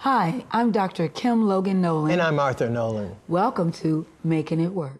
Hi, I'm Dr. Kim Logan-Nowlin. And I'm Arthur Nolan. Welcome to Making It Work.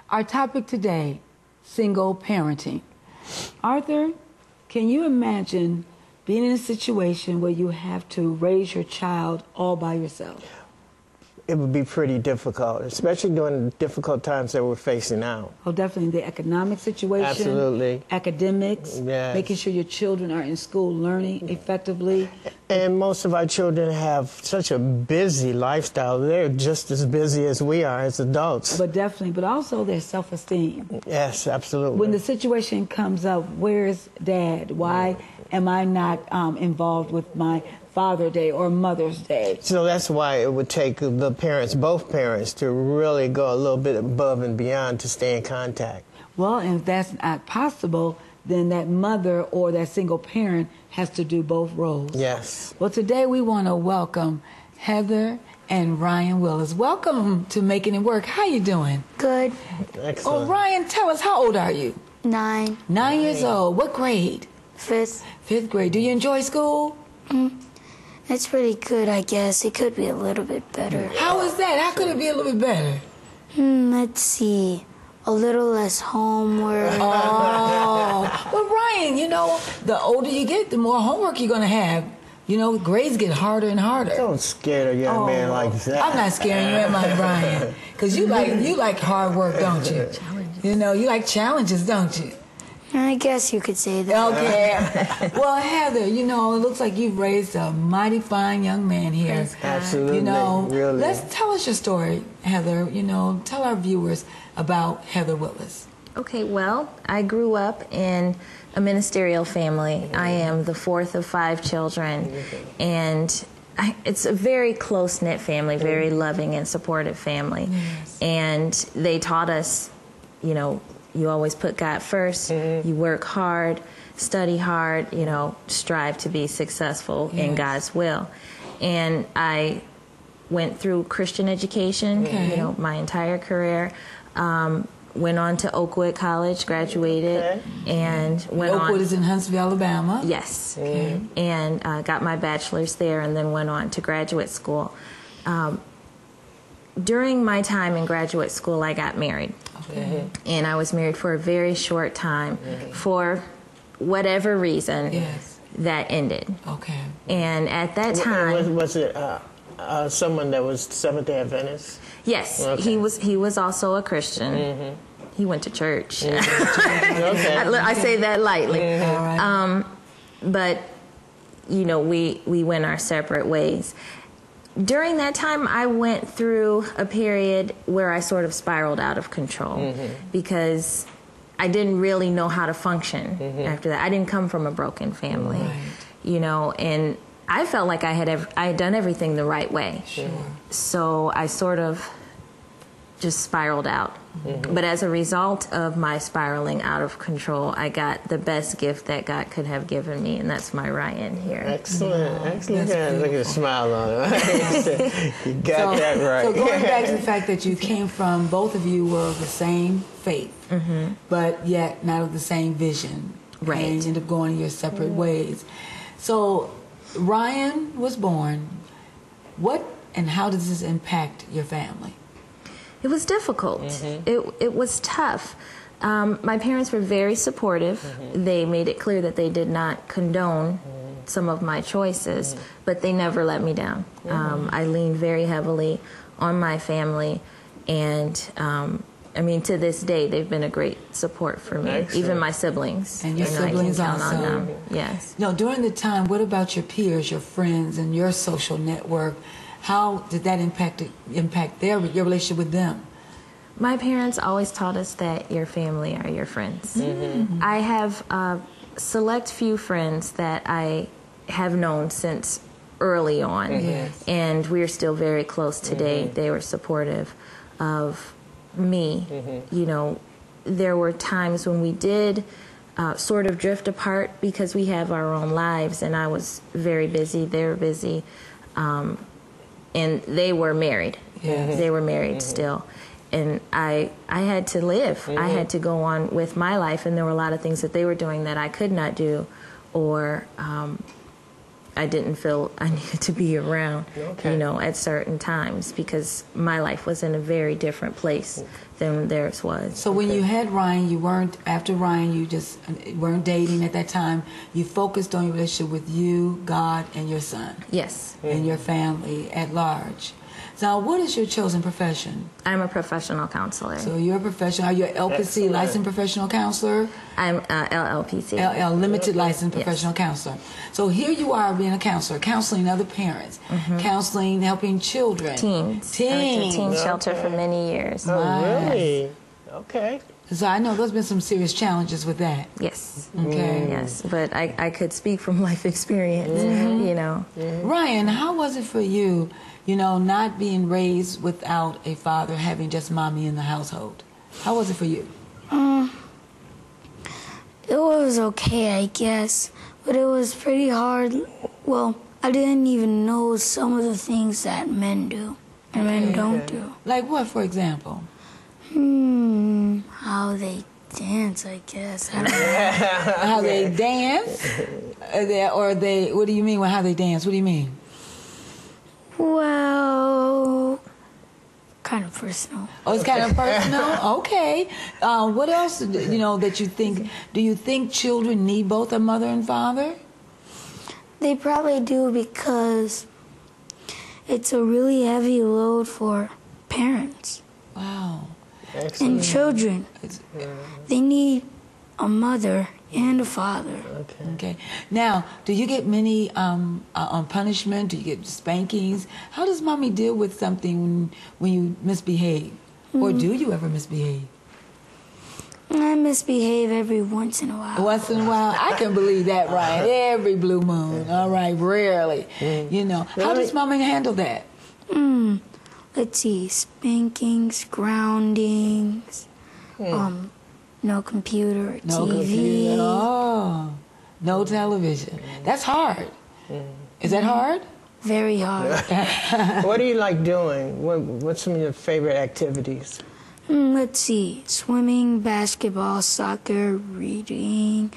Our topic today, single parenting. Arthur, can you imagine being in a situation where you have to raise your child all by yourself? It would be pretty difficult, especially during the difficult times that we're facing now. Oh, definitely. The economic situation. Absolutely. Academics. Yes. Making sure your children are in school learning effectively. And most of our children have such a busy lifestyle. They're just as busy as we are as adults. But definitely, but also their self-esteem. Yes, absolutely. When the situation comes up, where's Dad? Why am I not involved with my Father's Day or Mother's Day? So that's why it would take the parents, both parents, to really go a little bit above and beyond to stay in contact. Well, and if that's not possible, then that mother or that single parent has to do both roles. Yes. Well, today we want to welcome Heather and Ryan Willis. Welcome to Making It Work. How you doing? Good. Excellent. Oh, Ryan, tell us, how old are you? 9. 9 years old. What grade? 5th. 5th grade. Do you enjoy school? It's pretty good, I guess. It could be a little bit better. How is that? How could it be a little bit better? Let's see. A little less homework. Oh. Well, Ryan, you know, the older you get, the more homework you're going to have. You know, grades get harder and harder. Don't scare a young man like that. I'm not scaring you, am I, Brian? Because you like hard work, don't you? You know, you like challenges, don't you? I guess you could say that. Okay. Well, Heather, you know, it looks like you've raised a mighty fine young man here. Absolutely. You know, really. Let's tell us your story, Heather. You know, tell our viewers about Heather Willis. Okay, well, I grew up in a ministerial family. I am the 4th of 5 children, and it's a very close-knit family, very loving and supportive family. Yes. And they taught us, you know, you always put God first, you work hard, study hard, you know, strive to be successful in God's will. And I went through Christian education, you know, my entire career. Went on to Oakwood College, graduated, and went on. Oakwood is in Huntsville, Alabama? Yes. And got my bachelor's there, and then went on to graduate school. During my time in graduate school, I got married. Okay. And I was married for a very short time for whatever reason that ended. Okay. And at that time... Was it someone that was Seventh-day Adventist? Yes. Okay. He was also a Christian. He went to church. Okay. I say that lightly. All right. But, you know, we went our separate ways. During that time, I went through a period where I sort of spiraled out of control because I didn't really know how to function after that. I didn't come from a broken family, you know, and I felt like I had done everything the right way. Sure. So I sort of just spiraled out. But as a result of my spiraling out of control, I got the best gift that God could have given me, and that's my Ryan here. Excellent. Excellent. Look at the smile on him. You got that right. So going back to the fact that you came from, both of you were of the same faith, but yet not of the same vision. Right. And ended up going your separate ways. So Ryan was born. What and how does this impact your family? It was difficult. It was tough. My parents were very supportive. They made it clear that they did not condone some of my choices, but they never let me down. I leaned very heavily on my family, and I mean, to this day, they've been a great support for me. Excellent. Even my siblings. And your siblings I can count also. on them. Yes. No, during the time, what about your peers, your friends, and your social network? How did that impact your relationship with them? My parents always taught us that your family are your friends. I have a select few friends that I have known since early on. And we're still very close today. They were supportive of me. You know, there were times when we did sort of drift apart because we have our own lives, and I was very busy, they were busy, and they were married. They were married still. And I had to live. I had to go on with my life, and there were a lot of things that they were doing that I could not do, or I didn't feel I needed to be around, you know, at certain times, because my life was in a very different place than theirs was. So when you had Ryan, you weren't, after Ryan, you just weren't dating at that time. You focused on your relationship with you, God, and your son. Yes. And your family at large. Now, what is your chosen profession? I'm a professional counselor. So you're a professional. Are you an LPC, licensed professional counselor? I'm LLPC. LL, limited licensed professional counselor. So here you are being a counselor, counseling other parents, counseling, helping children. Teens. I went to teen shelter for many years. Oh, really? Okay. So I know there's been some serious challenges with that. Yes. Okay. Yes, but I could speak from life experience, you know. Ryan, how was it for you, you know, not being raised without a father, having just mommy in the household? How was it for you? It was okay, I guess, but it was pretty hard. Well, I didn't even know some of the things that men do and men don't do. Like what, for example? How they dance, I guess. I don't know. How they dance? Or they, what do you mean by how they dance? What do you mean? Well, kind of personal. Oh, it's kind of personal? Okay. What else, you know, that you think, do you think children need both a mother and father? They probably do, because it's a really heavy load for parents Wow. Excellent. and children. They need a mother and a father. Okay. Now, do you get many on punishment? Do you get spankings? How does mommy deal with something when you misbehave? Or do you ever misbehave? I misbehave every once in a while. Once in a while? I can believe that, Ryan. Every blue moon. All right, rarely. You know. How does mommy handle that? Let's see, spankings, groundings, no computer or No TV. computer. Oh, no television. That's hard. Is that hard? Very hard. What do you like doing? What's some of your favorite activities? Let's see, swimming, basketball, soccer, reading,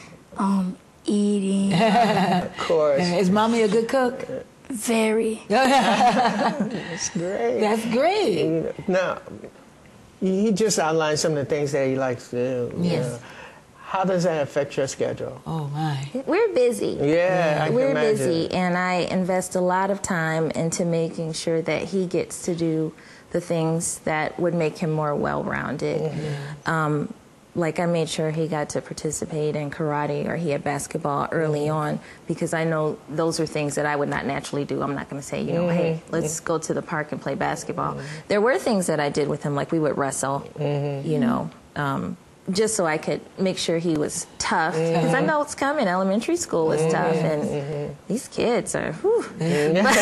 eating. Of course. Is mommy a good cook? Very. That's great. That's great. Now, he just outlined some of the things that he likes to do. Yes. How does that affect your schedule? Oh, my. We're busy. Yeah, I can We're imagine. busy, and I invest a lot of time into making sure that he gets to do the things that would make him more well-rounded. Like I made sure he got to participate in karate, or he had basketball early on, because I know those are things that I would not naturally do. I'm not going to say, you know, hey, let's go to the park and play basketball. There were things that I did with him, like we would wrestle, you know, just so I could make sure he was tough, because I know it's coming. Elementary school is tough, and these kids are, whew. And rough.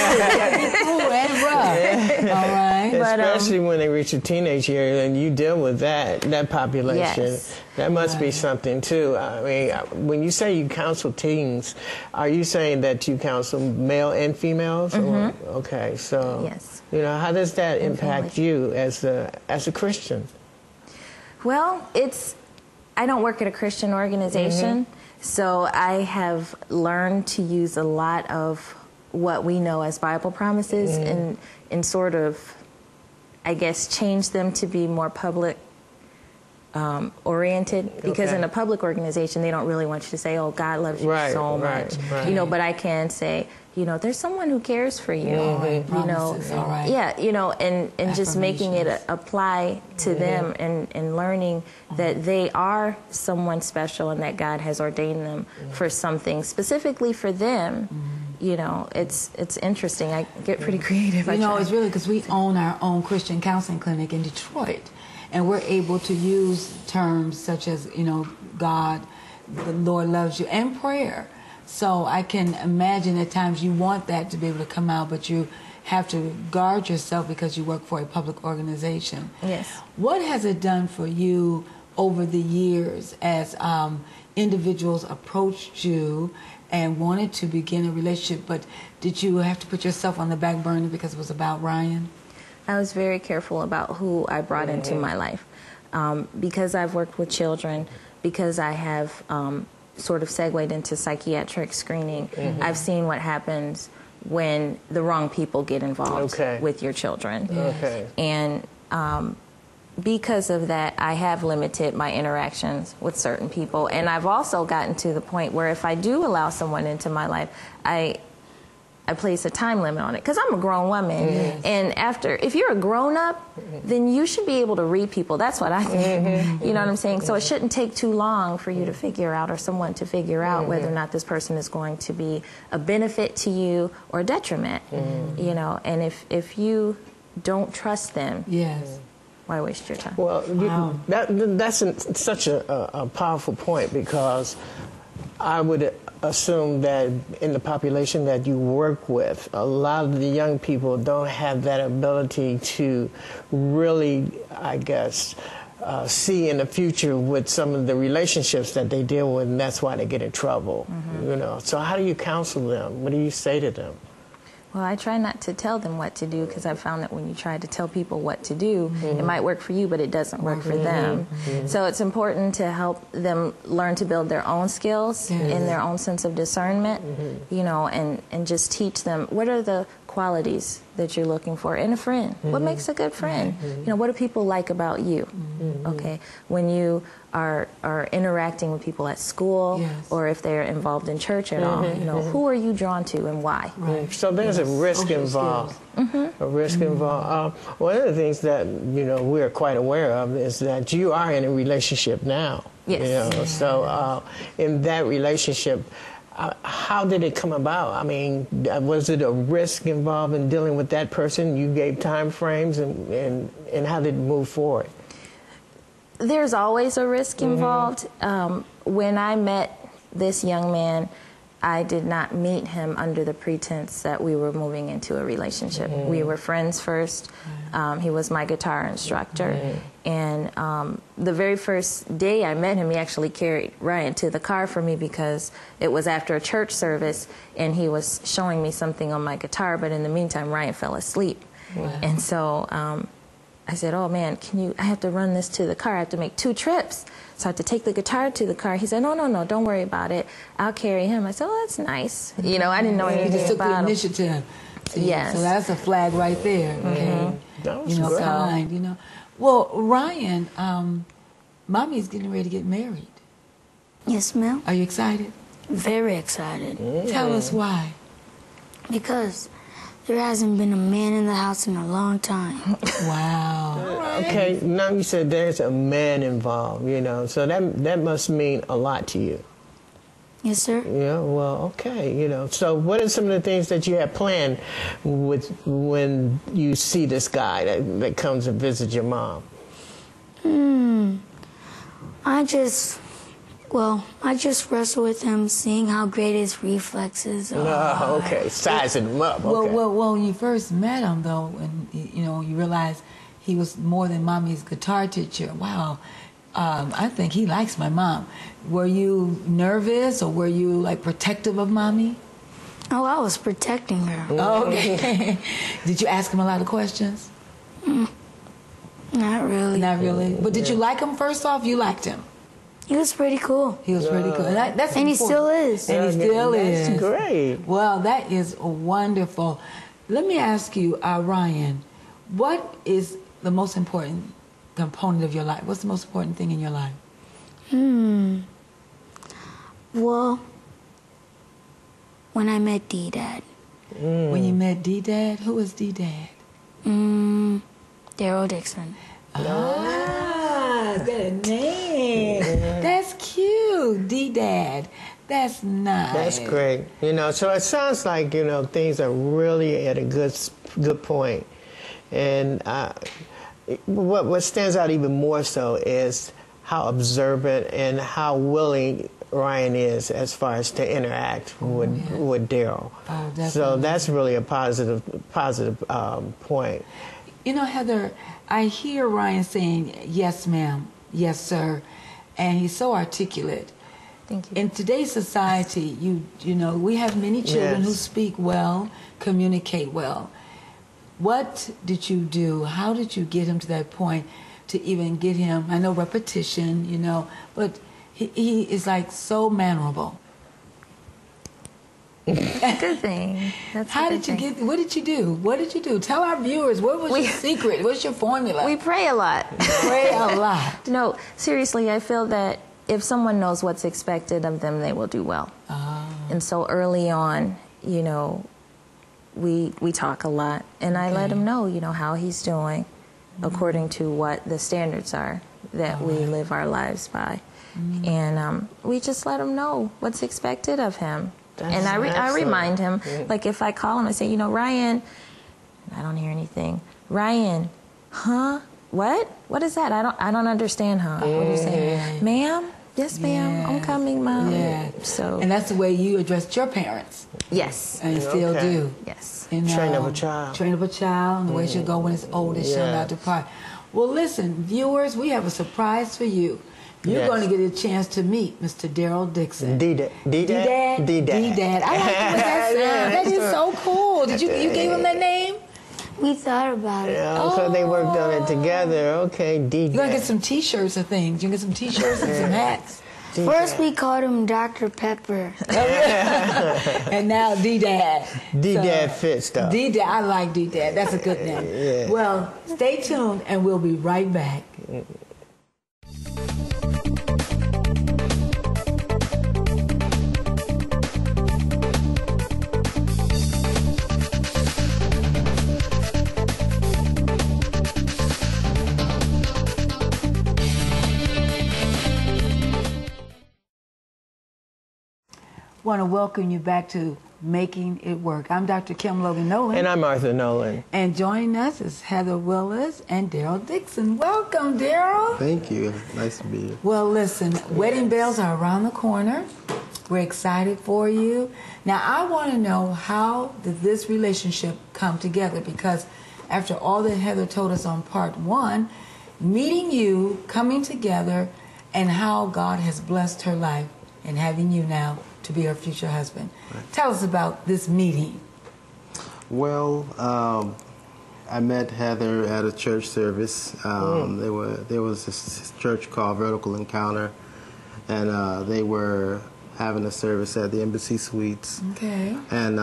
All right. Especially when they reach a teenage year and you deal with that population. Yes. That must be something, too. I mean, when you say you counsel teens, are you saying that you counsel male and females? Or, okay, so, Yes. you know, how does that impact you as a Christian? Well, I don't work at a Christian organization, so I have learned to use a lot of what we know as Bible promises and sort of, I guess, change them to be more public oriented, because in a public organization they don't really want you to say, oh, God loves you so much, you know, but I can say, you know, there's someone who cares for you, you know, yeah, you know, and just making it apply to them, and learning that they are someone special and that God has ordained them for something specifically for them. You know, it's interesting. I get pretty creative. You know, it's really because we own our own Christian counseling clinic in Detroit, and we're able to use terms such as, you know, God, the Lord loves you, and prayer. So I can imagine at times you want that to be able to come out, but you have to guard yourself because you work for a public organization. Yes. What has it done for you over the years as individuals approached you and wanted to begin a relationship, but did you have to put yourself on the back burner because it was about Ryan? I was very careful about who I brought into my life. Because I've worked with children, because I have sort of segued into psychiatric screening, I've seen what happens when the wrong people get involved with your children. Okay. And because of that, I have limited my interactions with certain people. And I've also gotten to the point where if I do allow someone into my life, I place a time limit on it because I'm a grown woman. And if you're a grown up, then you should be able to read people. That's what I think. You know what I'm saying? So it shouldn't take too long for you to figure out, or someone to figure out whether or not this person is going to be a benefit to you or a detriment. You know, and if you don't trust them, why waste your time? Well, that's such a powerful point, because I would assume that in the population that you work with, a lot of the young people don't have that ability to really, I guess, see in the future with some of the relationships that they deal with, and that's why they get in trouble. You know, so how do you counsel them? What do you say to them? Well, I try not to tell them what to do, because I've found that when you try to tell people what to do, it might work for you, but it doesn't work for them. So it's important to help them learn to build their own skills and their own sense of discernment, you know, and just teach them what are the qualities that you're looking for in a friend. What makes a good friend? You know, what do people like about you? Okay, when you are interacting with people at school, or if they're involved in church at all, you know, who are you drawn to and why? So there's a risk involved. A risk involved. One of the things that, you know, we're quite aware of is that you are in a relationship now. You know, so in that relationship, how did it come about? I mean, was it a risk involved in dealing with that person? You gave time frames, and how did it move forward? There's always a risk involved. When I met this young man, I did not meet him under the pretense that we were moving into a relationship. We were friends first. He was my guitar instructor. And the very first day I met him, he actually carried Ryan to the car for me, because it was after a church service, and he was showing me something on my guitar, but in the meantime, Ryan fell asleep. And so I said, oh man, I have to run this to the car. I have to make 2 trips. So I had to take the guitar to the car. He said, no, don't worry about it. I'll carry him. I said, oh, that's nice. You know, I didn't know anything about him. You just took the initiative. Yes. So that's a flag right there. Okay. That was you know, great. kind, you know. Well, Ryan, Mommy's getting ready to get married. Yes, ma'am. Are you excited? Very excited. Tell us why. Because there hasn't been a man in the house in a long time. Wow. Okay, now you said there's a man involved, you know, so that must mean a lot to you. Yes, sir. Yeah, well, okay, you know. So what are some of the things that you have planned with when you see this guy that comes and visits your mom? I just wrestle with him, seeing how great his reflexes are. Oh, okay, sizing him up. Okay. Well, when you first met him, though, and you know, you realized he was more than Mommy's guitar teacher. Wow. I think he likes my mom. Were you nervous, or were you like protective of Mommy? Oh, I was protecting her. Okay. Did you ask him a lot of questions? Not really. Not really. But did you like him first off? You liked him. He was pretty cool. He was pretty cool. That's And he important. still is. And he still is. That's great. Well, that is wonderful. Let me ask you, Ryan, what is the most important component of your life? What's the most important thing in your life? Well, when I met D-Dad. When you met D-Dad? Who was D-Dad? Darryl Dixon. Ah, good name. That's cute. D-Dad. That's nice. That's great. You know, so it sounds like, you know, things are really at a good point. And what stands out even more so is how observant and how willing Ryan is as far as to interact with Darryl. Oh, so that's really a positive point. You know, Heather, I hear Ryan saying, yes, ma'am, yes, sir, and he's so articulate. Thank you. In today's society, you know, we have many children who speak well, communicate well. What did you do? How did you get him to that point to even get him? I know repetition, you know, but he is like so mannerable. Good thing. How did you get? What did you do? What did you do? Tell our viewers, what was your secret? What's your formula? We pray a lot. Pray a lot. No, seriously, I feel that if someone knows what's expected of them, they will do well. And so early on, you know, we talk a lot, and I let him know, you know, how he's doing according to what the standards are that we live our lives by. And we just let him know what's expected of him. And I remind him, like if I call him, I say, you know, Ryan, I don't hear anything. Ryan, huh? What? What is that? I don't understand, huh? What are you saying? Ma'am? Yes, ma'am. I'm coming, Mom. Yeah. So. And that's the way you addressed your parents. Yes. And you still do. Yes. And, train up a child. Train up a child, and the way it should go when it's old, it shall not depart. Well, listen, viewers, we have a surprise for you. You're going to get a chance to meet Mr. Darryl Dixon. D-Dad. D-Dad. D-Dad. I like that sound. That is so cool. Did you gave him that name? We thought about it. Yeah, so they worked on it together. Okay, D-Dad. You're going to get some T-shirts or things. You can get some T-shirts and some hats. D-Dad. First we called him Dr. Pepper. And now D-Dad. D-Dad fits, though. D-Dad. I like D-Dad. That's a good name. Yeah. Well, stay tuned, and we'll be right back. Want to welcome you back to Making It Work. I'm Dr. Kim Logan-Nowlin. And I'm Arthur Nolan. And joining us is Heather Willis and Darryl Dixon. Welcome, Darryl. Thank you. Nice to be here. Well, listen, wedding bells are around the corner. We're excited for you. Now, I want to know, how did this relationship come together? Because after all that Heather told us on part one, meeting you, coming together, and how God has blessed her life and having you now to be her future husband. Right. Tell us about this meeting. Well, I met Heather at a church service. There was this church called Vertical Encounter, and they were having a service at the Embassy Suites. Okay. And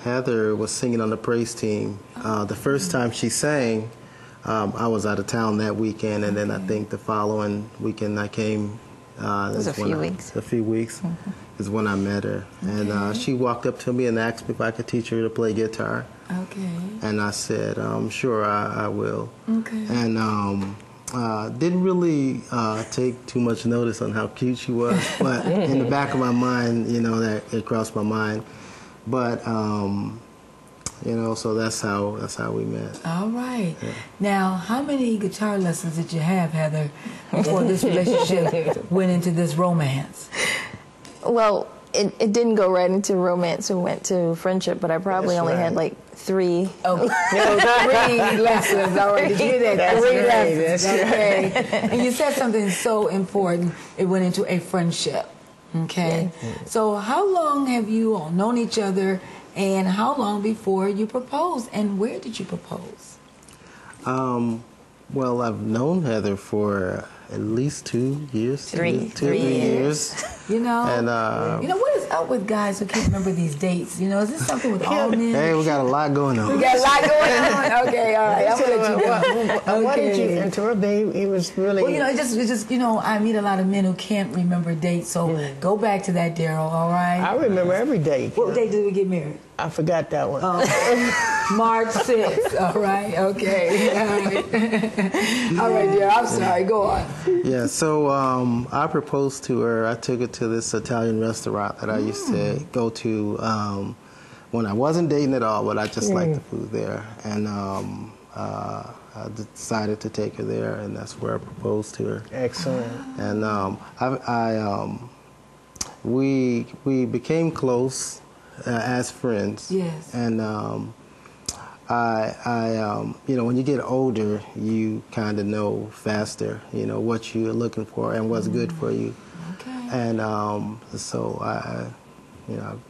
Heather was singing on the praise team. The first time she sang, I was out of town that weekend, and then I think the following weekend I came. It was a few weeks. A few weeks is when I met her. Okay. And she walked up to me and asked me if I could teach her to play guitar. Okay. And I said, sure, I will. Okay. And didn't really take too much notice on how cute she was, but in the back of my mind, you know, that it crossed my mind. But you know, so that's how we met. All right. Yeah. Now, how many guitar lessons did you have, Heather, before this relationship went into this romance? Well, it didn't go right into romance. It went to friendship, but I probably only had like 3. Oh, 3 lessons. All right, did you hear that? That's 3 right. lessons. That's okay. right. And you said something so important. It went into a friendship. Okay. Yeah. So how long have you all known each other, and how long before you proposed, and where did you propose? Well, I've known Heather for at least 2 years. 3 years. You know, and you know, what is up with guys who can't remember these dates? You know, is this something with all men? Hey, we got a lot going on. We got a lot going on. Okay, all right. I'm gonna let you go. Okay. Why did you interrupt? He was really. Well, you know, it's just you know, I meet a lot of men who can't remember dates. So go back to that, Darryl. All right. I remember every date. What date did we get married? I forgot that one. March 6th. All right. Okay. All right. All right, dear. I'm sorry. Go on. Yeah. So I proposed to her. I took her to this Italian restaurant that I used to go to when I wasn't dating at all, but I just liked the food there, and I decided to take her there, and that's where I proposed to her. Excellent. And we became close as friends. Yes. And when you get older, you kind of know faster, what you're looking for and what's good for you. Okay. And so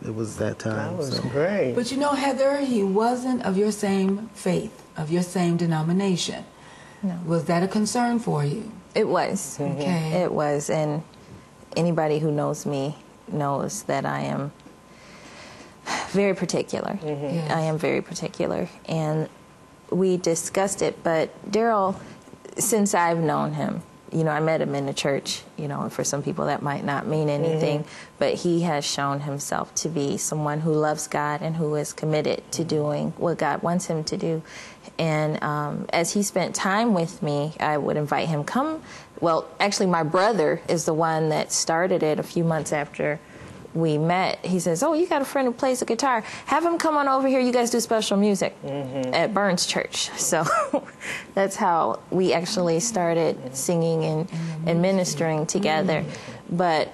it was that time. That was so. great. But Heather, he wasn't of your same faith, of your same denomination. No. Was that a concern for you? It was. Okay. It was. And anybody who knows me knows that I am very particular. Yes. I am very particular. And we discussed it. But Darryl, since I've known him, I met him in the church, for some people that might not mean anything, but he has shown himself to be someone who loves God and who is committed to doing what God wants him to do. And as he spent time with me, I would invite him, come. Well, actually, my brother is the one that started it a few months after we met. He says, oh, you got a friend who plays the guitar. Have him come on over here. You guys do special music at Burns Church. So that's how we actually started singing and ministering together. But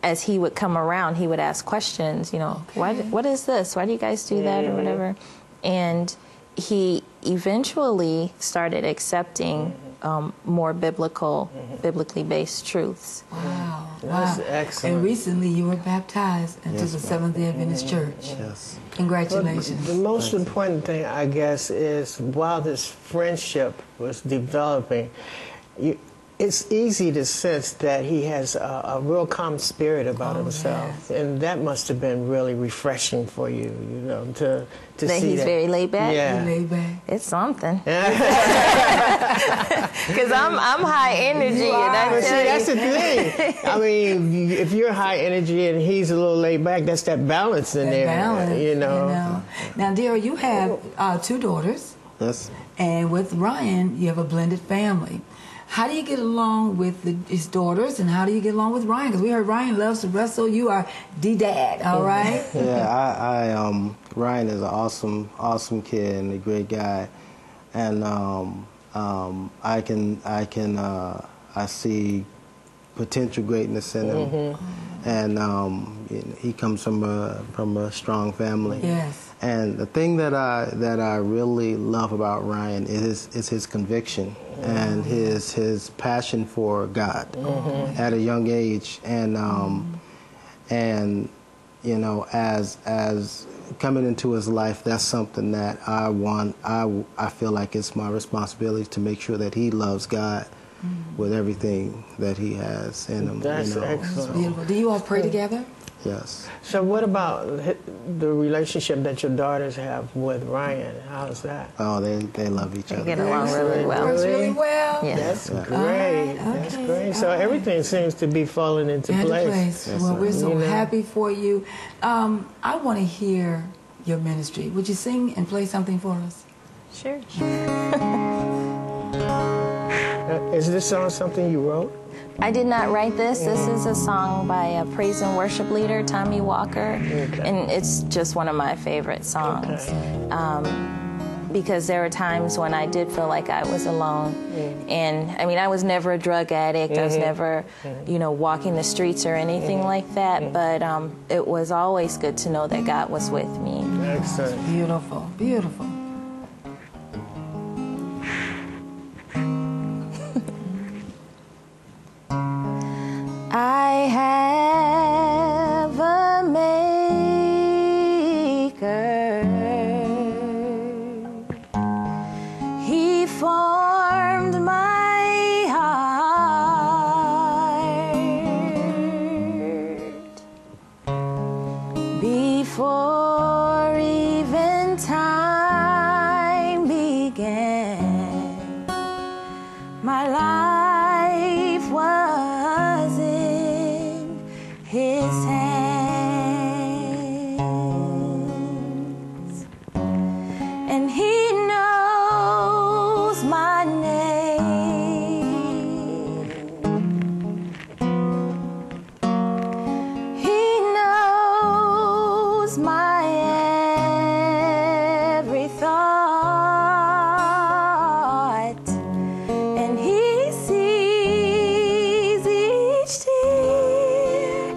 as he would come around, he would ask questions, what is this? Why do you guys do that or whatever? And he eventually started accepting more biblically based truths. Wow. That's wow. excellent. And recently you were baptized into Yes, the ma'am. Seventh-day Adventist Church. Yes. Congratulations. The most important thing, I guess, is while this friendship was developing, it's easy to sense that he has a real calm spirit about himself, yes. and that must have been really refreshing for you, to That see he's that. very laid back? Yeah. You lay back. It's something. Because I'm high energy, and I But see, tell that's you, the thing. I mean, if you're high energy and he's a little laid back, that's that balance in That there. balance, Now, Darryl, you have 2 daughters, Yes. and with Ryan, you have a blended family. How do you get along with his daughters, and how do you get along with Ryan? Because we heard Ryan loves to wrestle. You are the dad, all right? Yeah, Ryan is an awesome kid and a great guy, and I see potential greatness in him, and he comes from a strong family. Yes. And the thing that I really love about Ryan is his conviction and his passion for God at a young age, and as coming into his life, that's something that I feel like it's my responsibility to make sure that he loves God with everything that he has in him. That's excellent. Beautiful. Do you all pray together? Yes. So what about the relationship that your daughters have with Ryan? How's that? Oh, they love each they other. get along really well. Works really well. Yeah. That's Yeah. great. All right, That's okay, great. So all right. everything seems to be falling into place. Yes, Well, sir. we're so You know. happy for you. I want to hear your ministry. Would you sing and play something for us? Sure. Is this song something you wrote? I did not write this. This is a song by a praise and worship leader, Tommy Walker, and it's just one of my favorite songs. Because there were times when I did feel like I was alone, and I mean, I was never a drug addict. I was never, walking the streets or anything like that. But it was always good to know that God was with me. Excellent. Beautiful, beautiful. I have a maker. He formed my heart before even time began. My life was in His hands, and He knows my name. He knows my every thought, and He sees each tear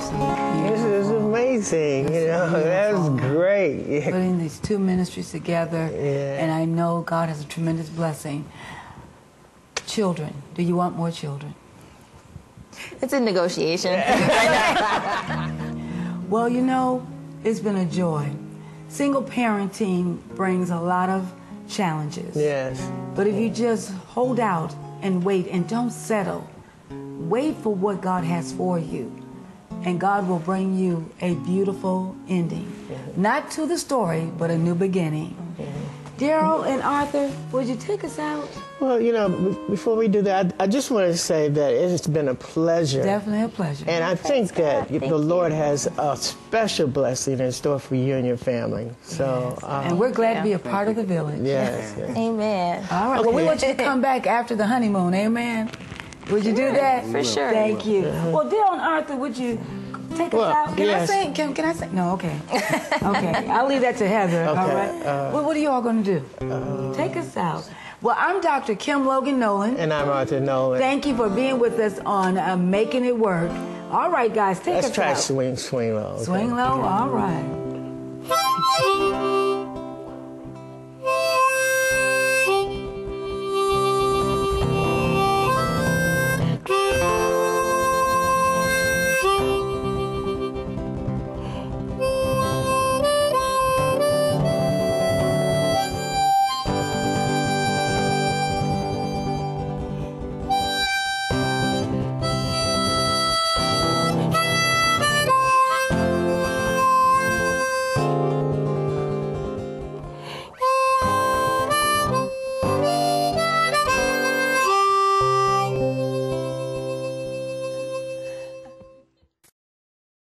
Absolutely. This is amazing. You know, that's great. Yeah. Putting these two ministries together, Yeah. and I know God has a tremendous blessing. Children, do you want more children? It's a negotiation. Well, you know, it's been a joy. Single parenting brings a lot of challenges. Yes. But if you just hold out and wait and don't settle, wait for what God has for you, and God will bring you a beautiful ending. Not to the story, but a new beginning. Darryl and Arthur, would you take us out? Well, you know, before we do that, I just want to say that it's been a pleasure. Definitely a pleasure. And I think that the Lord has a special blessing in store for you and your family. So, And we're glad to be a part of the village. yes, yes. Amen. All right. Well, we want you to come back after the honeymoon. Amen. Would you do that? For sure. Thank you. Well, Darryl and Arthur, would you take us out? Can yes. I sing? Can I sing? No, okay. Okay. I'll leave that to Heather. All right. What are you all going to do? Take us out. Well, I'm Dr. Kim Logan-Nowlin. And I'm Arthur Nolan. Thank you for being with us on Making It Work. All right, guys, take Let's us try out. swing low. Okay. Swing low. All right.